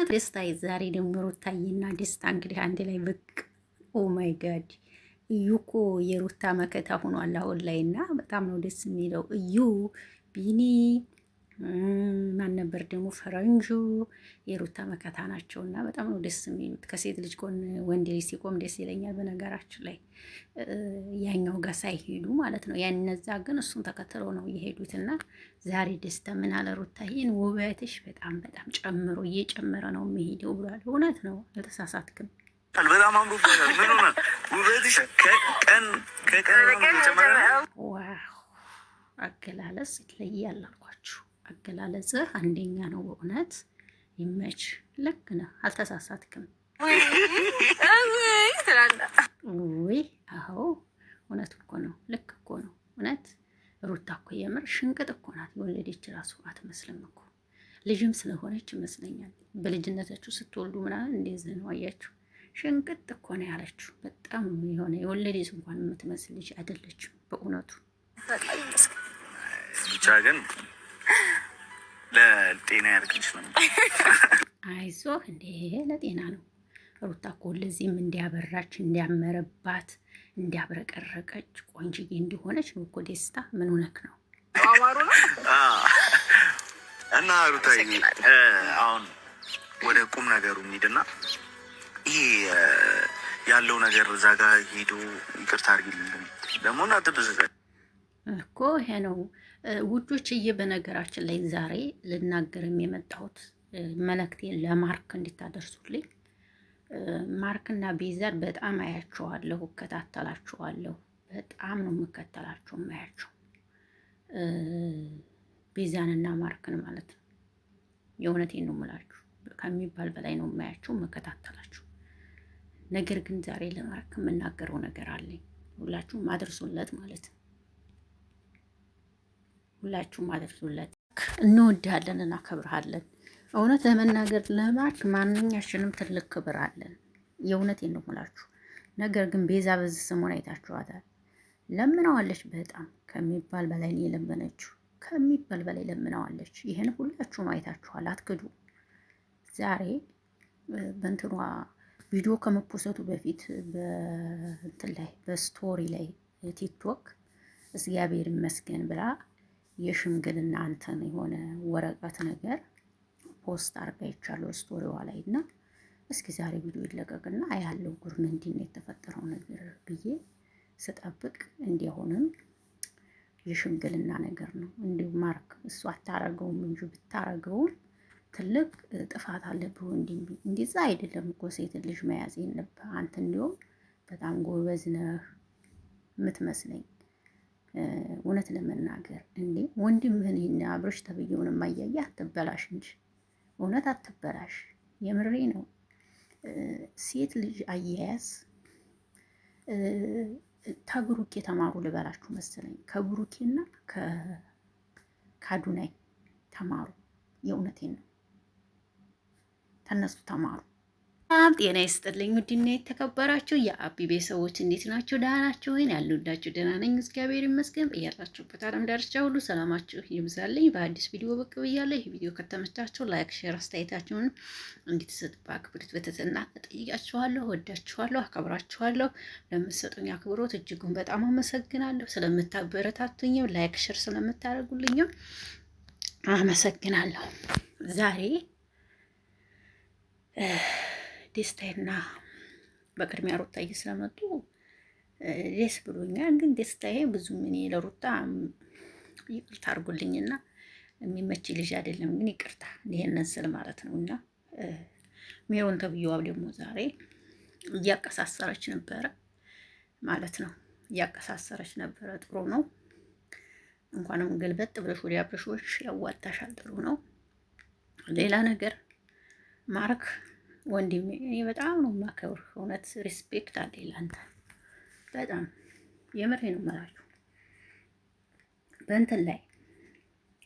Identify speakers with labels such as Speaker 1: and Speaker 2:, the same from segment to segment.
Speaker 1: ደስታ ዛሬ ደግሞ ሩታዬና ደስታ እንግዲህ አንድ ላይ ብቅ። ኦ ማይ ጋድ እዩ እኮ የሩታ መከታ ሆኗል አሁን ላይ እና በጣም ነው ደስ የሚለው። እዩ ቢኒ ማን ነበር ደግሞ ፈረንጁ የሩታ መከታ ናቸው እና በጣም ነው ደስ የሚሉት። ከሴት ልጅ ጎን ወንድ ልጅ ሲቆም ደስ ይለኛል። በነገራችን ላይ ያኛው ጋር ሳይሄዱ ማለት ነው። ያን እነዛ ግን እሱን ተከትለው ነው የሄዱት እና ዛሬ ደስታ ምን አለ ሩታዬን ውበትሽ በጣም በጣም ጨምሮ እየጨመረ ነው የሚሄደው ብሏል። እውነት ነው፣ አልተሳሳትክም።
Speaker 2: በጣም አምሮብሻል። ምን ሆነ ውበትሽ ከቀን እየጨመረ ነው።
Speaker 1: ዋው አገላለጽ ይለያል አልኳችሁ። አገላለጽህ አንደኛ ነው በእውነት ይመች። ልክ ነህ፣ አልተሳሳትክም። ውይ አዎ እውነት እኮ ነው፣ ልክ እኮ ነው። እውነት ሩታ እኮ የምር ሽንቅጥ እኮ ናት። የወለደች ራሱ አትመስልም እኮ ልጅም ስለሆነች ይመስለኛል። በልጅነታችሁ ስትወልዱ ምናምን እንደዚህ ነው አያችሁ። ሽንቅጥ እኮ ነው ያለችው። በጣም የሆነ የወለደች እንኳን የምትመስል ልጅ አይደለችም በእውነቱ።
Speaker 2: ብቻ ግን ለጤና ያርግልሽ ነው።
Speaker 1: አይዞህ እንዴ ለጤና ነው። ሩታ እኮ ለዚህም እንዲያበራች እንዲያመረባት እንዲያብረቀረቀች ቆንጅዬ እንዲሆነች ነው እኮ ደስታ። ምን ሆነክ ነው
Speaker 2: አማሩ ነው እና ሩታዬ አሁን ወደ ቁም ነገሩ እንሂድና ይሄ ያለው ነገር እዛ ጋር ሄዶ ይቅርታ አድርጊልን ደግሞ እናትብዝ
Speaker 1: እኮ ይሄ ነው ውዶችዬ። በነገራችን ላይ ዛሬ ልናገርም የመጣሁት መልእክቴን ለማርክ እንዲታደርሱልኝ። ማርክና ቤዛን በጣም አያቸዋለሁ፣ እከታተላቸዋለሁ። በጣም ነው የምከተላቸው ማያቸው፣ ቤዛንና ማርክን ማለት ነው። የእውነቴን ነው የምላችሁ፣ ከሚባል በላይ ነው የማያቸው፣ መከታተላቸው። ነገር ግን ዛሬ ለማርክ የምናገረው ነገር አለኝ። ሁላችሁም አድርሱለት ማለት ነው። ሁላችሁም አድርሱለት። እንወድሃለን፣ እናከብርሃለን። እውነት ለመናገር ለማርክ ማንኛችንም ትልቅ ክብር አለን። የእውነቴን ነው የምላችሁ። ነገር ግን ቤዛ በዚህ ሰሞን አይታችኋታል። ለምነዋለች፣ በጣም ከሚባል በላይ ነው የለመነችው። ከሚባል በላይ ለምነዋለች። ይህን ሁላችሁም አይታችኋል፣ አትክዱ። ዛሬ በእንትኗ ቪዲዮ ከመፖሰቱ በፊት በእንትን ላይ በስቶሪ ላይ ቲክቶክ እግዚአብሔር ይመስገን ብላ የሽምግልና እንትን የሆነ ወረቀት ነገር ፖስት አርጋ ይቻለው ስቶሪዋ ላይ እና እስኪ ዛሬ ቪዲዮ ይለቀቅና ያለው ጉር ምንድን ነው የተፈጠረው ነገር ብዬ ስጠብቅ እንዲሆንም የሽምግልና ነገር ነው። እንዲሁ ማርክ እሱ አታረገውም እንጂ ብታረገውም ትልቅ ጥፋት አለብህ። እንዲዛ አይደለም እኮ ሴት ልጅ መያዝ የለብህ አንተ። እንዲሁም በጣም ጎበዝ ነህ የምትመስለኝ እውነት ለመናገር እንዴ ወንድምህን ይሄን አብረሽ ተብየውን ማያያ አትበላሽ እንጂ እውነት አትበላሽ። የምሬ ነው። ሴት ልጅ አያያዝ ከብሩኬ ተማሩ ልበላችሁ መሰለኝ። ከብሩኬና ከአዱናይ ተማሩ። የእውነቴን ነው፣ ተነሱ ተማሩ። በጣም ጤና ይስጥልኝ ውድና የተከበራችሁ የአቢ ቤተሰቦች እንዴት ናችሁ? ደህና ናችሁ ወይ? ያሉላችሁ ደህና ነኝ እግዚአብሔር ይመስገን። በያላችሁበት ዓለም ዳርቻ ሁሉ ሰላማችሁ ይብዛልኝ። በአዲስ ቪዲዮ ብቅ ብያለሁ። ይህ ቪዲዮ ከተመቻችሁ ላይክ፣ ሼር አስተያየታችሁን እንድትሰጡ በአክብሮት በትህትና እጠይቃችኋለሁ። ወዳችኋለሁ፣ አከብራችኋለሁ። ለምትሰጡኝ አክብሮት እጅጉን በጣም አመሰግናለሁ። ስለምታበረታቱኝም ላይክ፣ ሼር ስለምታደርጉልኝም አመሰግናለሁ። ዛሬ ደስታዬና በቅድሚያ ሩታዬ ስለመጡ ደስ ብሎኛል። ግን ደስታዬ ብዙም እኔ ለሩታ ይቅርታ አድርጉልኝና የሚመች ልጅ አይደለም። ግን ይቅርታ ይሄንን ስል ማለት ነው። እና ሜሮን ተብዬዋ ደግሞ ዛሬ እያቀሳሰረች ነበረ ማለት ነው። እያቀሳሰረች ነበረ። ጥሩ ነው። እንኳንም ገልበጥ ብለሽ ወዲያ አብረሾች ያዋጣሻል። ጥሩ ነው። ሌላ ነገር ማርክ ወንድሜ እኔ በጣም ነው የማከብርህ። እውነት ሪስፔክት አለ ለአንተ በጣም የምሬ ነው የምላችሁ። በእንትን ላይ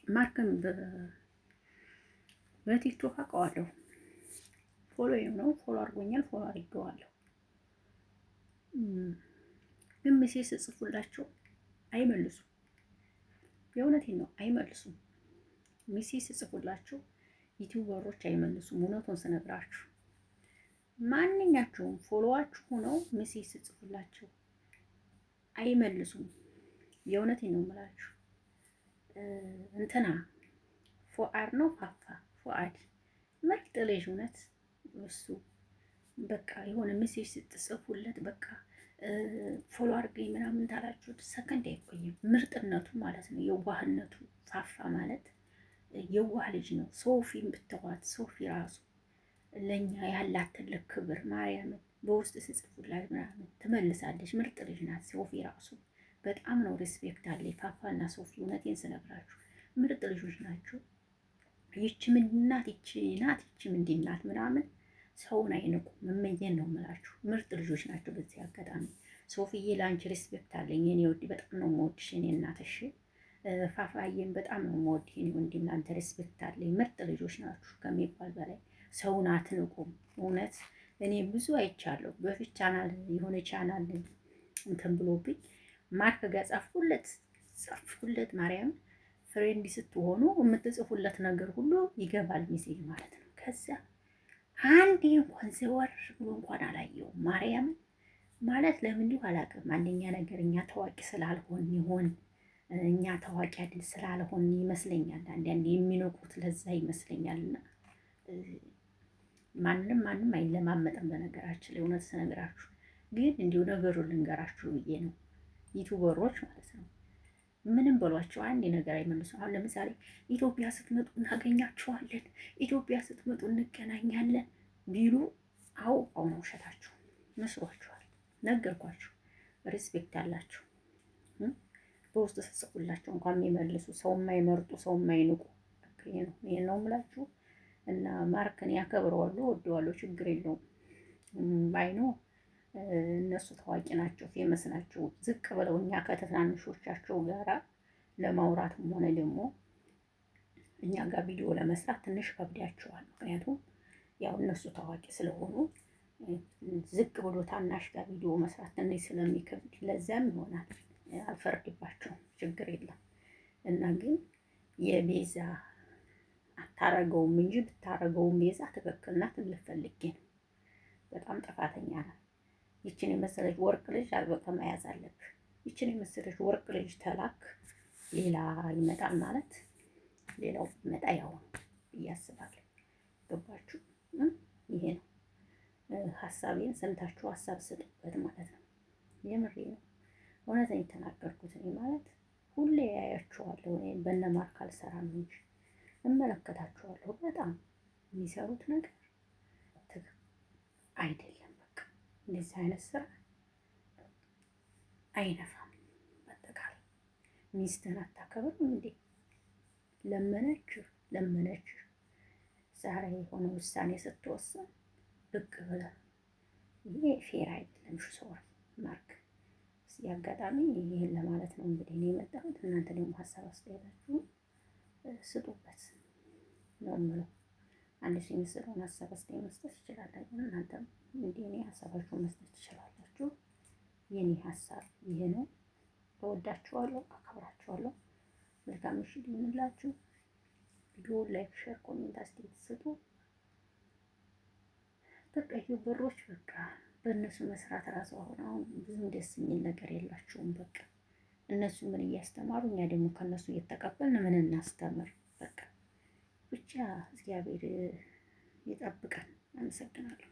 Speaker 1: ማርክን በቲክቶክ አውቀዋለሁ። ፎሎ ነው ፎሎ አድርጎኛል። ፎሎ አድርጌዋለሁ። ግን ሜሴጅ ስጽፉላቸው አይመልሱም። የእውነቴን ነው አይመልሱም። ሜሴጅ ስጽፉላቸው ዩቲዩበሮች አይመልሱም። እውነቱን ስነግራችሁ ማንኛቸውም ፎሎዋችሁ ሆነው ሜሴጅ ስጽፉላቸው አይመልሱም። የእውነቴን ነው የምላችሁ። እንትና ፉአድ ነው ፉአድ ምርጥ ልጅ እውነት እሱ በቃ የሆነ ሜሴጅ ስትጽፉለት በቃ ፎሎ አድርገኝ ምናምን ታላችሁት ሰከንድ አይቆይም። ምርጥነቱ ማለት ነው፣ የዋህነቱ። ፋፋ ማለት የዋህ ልጅ ነው። ሶፊን ብትዋት ሶፊ ራሱ ለእኛ ያላት ትልቅ ክብር ማርያምን በውስጥ ስጽፉላት ምናምን ትመልሳለች። ምርጥ ልጅ ናት ሶፊ ራሱ በጣም ነው ሪስፔክት አለኝ። ፋፋና ሶፊ እውነቴን ስነግራችሁ ምርጥ ልጆች ናቸው። ይቺ ምንድን ናት ይቺ ናት ይቺ ምንድን ናት ምናምን ሰውን አይንቁ። መመየን ነው የምላችሁ። ምርጥ ልጆች ናቸው። በዚህ አጋጣሚ ሶፊዬ ለአንቺ ሪስፔክት አለኝ የኔ ወዲ፣ በጣም ነው የምወድሽ የኔ እናትሽ። ፋፋዬን በጣም ነው የምወድሽ የኔ ወንድ፣ እናንተ ሪስፔክት አለኝ። ምርጥ ልጆች ናችሁ ከሚባል በላይ። ሰውን አትንቁም። እውነት እኔ ብዙ አይቻለሁ። በፊት ቻናል የሆነ ቻናል እንትን ብሎብኝ ማርክ ጋር ጻፍኩለት ማርያም ፍሬንድ ስትሆኑ የምትጽፉለት ነገር ሁሉ ይገባል ሜሴጅ ማለት ነው። ከዛ አንዴ እንኳን ዘወር ብሎ እንኳን አላየውም። ማርያም ማለት ለምን እንዲሁ አላውቅም። አንደኛ ነገር እኛ ታዋቂ ስላልሆን ይሆን እኛ ታዋቂ አይደል ስላልሆን ይመስለኛል። አንዳንዴ የሚነቁት ለዛ ይመስለኛልና ማንም አይለማመጥም። በነገራችን ላይ እውነት ስነግራችሁ ግን እንዲሁ ነገሩን ልንገራችሁ ብዬ ነው። ዩቱበሮች ማለት ነው ምንም በሏቸው አንድ ነገር አይመልሱ። አሁን ለምሳሌ ኢትዮጵያ ስትመጡ እናገኛችኋለን፣ ኢትዮጵያ ስትመጡ እንገናኛለን ቢሉ አውቀው ነው ውሸታችሁ መስሏችኋል። ነገርኳችሁ። ሪስፔክት አላችሁ። በውስጥ ስትጽፉላቸው እንኳን የሚመልሱ ሰው የማይመርጡ ሰው የማይንቁ ይሄን ነው የምላችሁ። እና ማርክን ያከብረዋለሁ፣ ወደዋለሁ፣ ችግር የለውም ባይኖ እነሱ ታዋቂ ናቸው፣ ፌመስ ናቸው። ዝቅ ብለው እኛ ከትናንሾቻቸው ጋራ ለማውራትም ሆነ ደግሞ እኛ ጋር ቪዲዮ ለመስራት ትንሽ ከብዳቸዋል። ምክንያቱም ያው እነሱ ታዋቂ ስለሆኑ ዝቅ ብሎ ታናሽ ጋር ቪዲዮ መስራት ትንሽ ስለሚከብድ ለዛም ይሆናል። አልፈርድባቸውም፣ ችግር የለም። እና ግን የቤዛ አታረገውም እንጂ ብታረገውም ቤዛ ትክክል ናት ልፈልጌ ነው። በጣም ጥፋተኛ ናት። ይችን የመሰለች ወርቅ ልጅ አጥብቀ መያዝ አለብህ። ይችን የመሰለች ወርቅ ልጅ ተላክ ሌላ ይመጣል ማለት ሌላው ይመጣ ያው ብዬ አስባለሁ። ገባችሁ? ይሄ ነው ሀሳቤን ሰምታችሁ ሀሳብ ስጡበት ማለት ነው። የምሬ ነው። እውነትን የተናገርኩት እኔ ማለት ሁሌ ያያችኋለሁ። እኔ በነማርክ አልሰራም እንጂ እመለከታችኋለሁ። በጣም የሚሰሩት ነገር አይደለም። በቃ እንደዚህ አይነት ስራ አይነፋም። በአጠቃላይ ሚስትህን አታከብርም እንዴ? ለመነች ዛሬ የሆነ ውሳኔ ስትወስን ብቅ ብለህ ይሄ ፌር አይደለም። ሶሪ ማርክ፣ እዚህ አጋጣሚ ይሄን ለማለት ነው እንግዲህ እኔ የመጣሁት። እናንተ ደግሞ ሀሳብ አስተያየታችሁን ስጡበት ነው የምለው። አንድ ሰው የሚሰራውን ሀሳብ አስተያየት መስጠት ይችላል። እናንተም እንደ እኔ ሀሳባችሁን መስጠት ትችላላችሁ። የኔ ሀሳብ ይሄ ነው። እወዳችኋለሁ፣ አከብራችኋለሁ። መልካም ምሽት ይሁንላችሁ። ቪዲዮ ላይክ፣ ሼር፣ ኮሜንት አስተያየት ስጡ። በቃ ዩቲዩበሮች በቃ በእነሱ መስራት እራሱ አሁን ብዙም ደስ የሚል ነገር የላቸውም። በቃ እነሱ ምን እያስተማሩ እኛ ደግሞ ከእነሱ እየተቀበልን ምን እናስተምር? በቃ ብቻ እግዚአብሔር ይጠብቀን። አመሰግናለሁ።